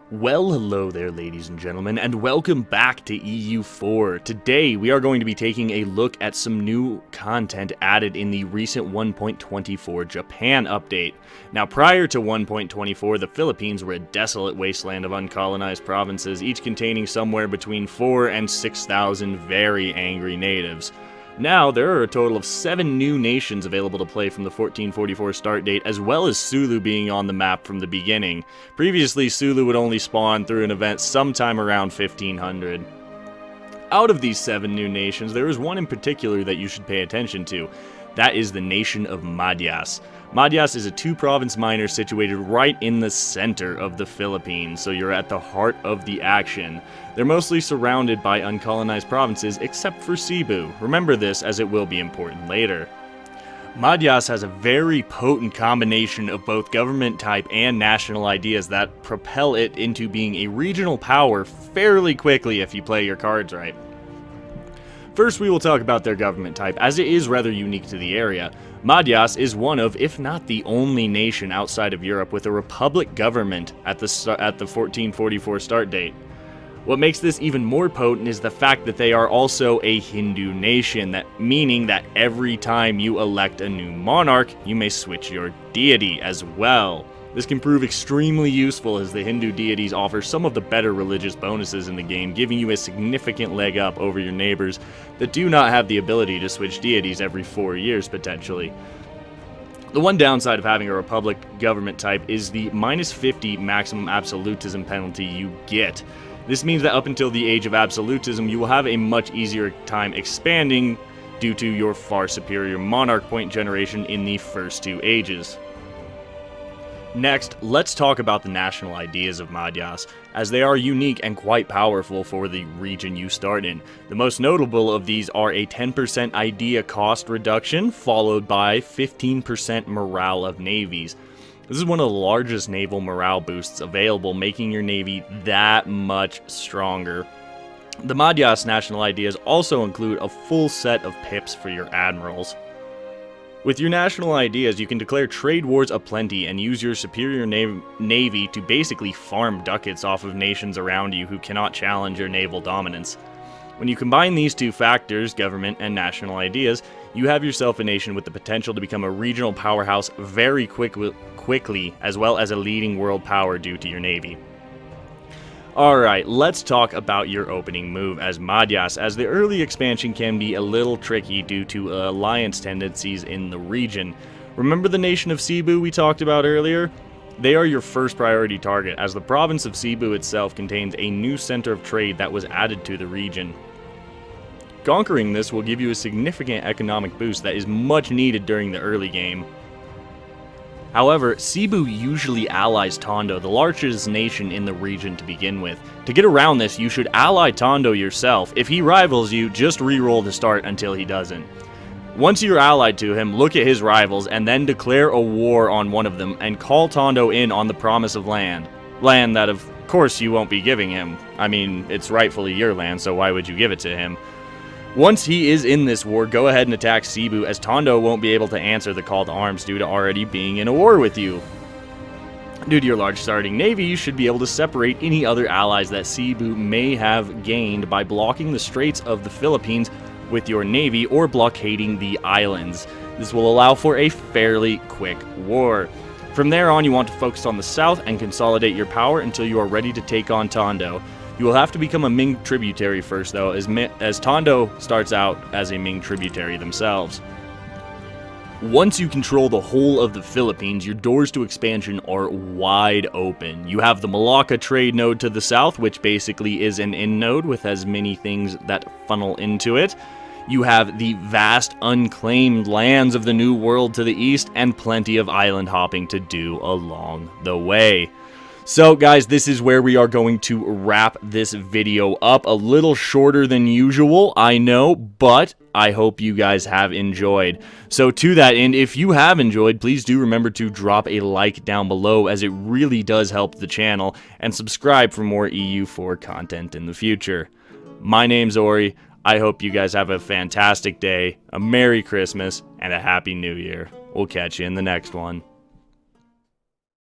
Well, hello there, ladies and gentlemen, and welcome back to EU4. Today, we are going to be taking a look at some new content added in the recent 1.24 Japan update. Now, prior to 1.24, the Philippines were a desolate wasteland of uncolonized provinces, each containing somewhere between 4,000 and 6,000 very angry natives. Now, there are a total of 7 new nations available to play from the 1444 start date, as well as Sulu being on the map from the beginning. Previously, Sulu would only spawn through an event sometime around 1500. Out of these 7 new nations, there is one in particular that you should pay attention to. That is the nation of Madyas. Madyas is a 2-province minor situated right in the center of the Philippines, so you're at the heart of the action. They're mostly surrounded by uncolonized provinces except for Cebu. Remember this, as it will be important later. Madyas has a very potent combination of both government type and national ideas that propel it into being a regional power fairly quickly if you play your cards right. First, we will talk about their government type, as it is rather unique to the area. Madyas is one of, if not the only nation outside of Europe with a republic government at the 1444 start date. What makes this even more potent is the fact that they are also a Hindu nation, meaning that every time you elect a new monarch, you may switch your deity as well. This can prove extremely useful as the Hindu deities offer some of the better religious bonuses in the game, giving you a significant leg up over your neighbors that do not have the ability to switch deities every 4 years potentially. The one downside of having a republic government type is the -50 maximum absolutism penalty you get. This means that up until the age of absolutism, you will have a much easier time expanding due to your far superior monarch point generation in the first 2 ages. Next, let's talk about the national ideas of Madyas, as they are unique and quite powerful for the region you start in. The most notable of these are a 10% idea cost reduction, followed by 15% morale of navies. This is one of the largest naval morale boosts available, making your navy that much stronger. The Madyas national ideas also include a full set of pips for your admirals. With your national ideas, you can declare trade wars aplenty and use your superior navy to basically farm ducats off of nations around you who cannot challenge your naval dominance. When you combine these 2 factors, government and national ideas, you have yourself a nation with the potential to become a regional powerhouse very quickly, as well as a leading world power due to your navy. Alright, let's talk about your opening move as Madyas, as the early expansion can be a little tricky due to alliance tendencies in the region. Remember the nation of Cebu we talked about earlier? They are your first priority target, as the province of Cebu itself contains a new center of trade that was added to the region. Conquering this will give you a significant economic boost that is much needed during the early game. However, Cebu usually allies Tondo, the largest nation in the region to begin with. To get around this, you should ally Tondo yourself. If he rivals you, just reroll to start until he doesn't. Once you're allied to him, look at his rivals and then declare a war on one of them and call Tondo in on the promise of land. Land that of course you won't be giving him. I mean, it's rightfully your land, so why would you give it to him? Once he is in this war, go ahead and attack Cebu, as Tondo won't be able to answer the call to arms due to already being in a war with you. Due to your large starting navy, you should be able to separate any other allies that Cebu may have gained by blocking the Straits of the Philippines with your navy or blockading the islands. This will allow for a fairly quick war. From there on, you want to focus on the south and consolidate your power until you are ready to take on Tondo. You will have to become a Ming tributary first, though, as Tondo starts out as a Ming tributary themselves. Once you control the whole of the Philippines, your doors to expansion are wide open. You have the Malacca trade node to the south, which basically is an in node with as many things that funnel into it. You have the vast unclaimed lands of the New World to the east, and plenty of island hopping to do along the way. So guys, this is where we are going to wrap this video up. A little shorter than usual, I know, but I hope you guys have enjoyed. So to that end, if you have enjoyed, please do remember to drop a like down below, as it really does help the channel, and subscribe for more EU4 content in the future. My name's Ori. I hope you guys have a fantastic day, a Merry Christmas, and a Happy New Year. We'll catch you in the next one.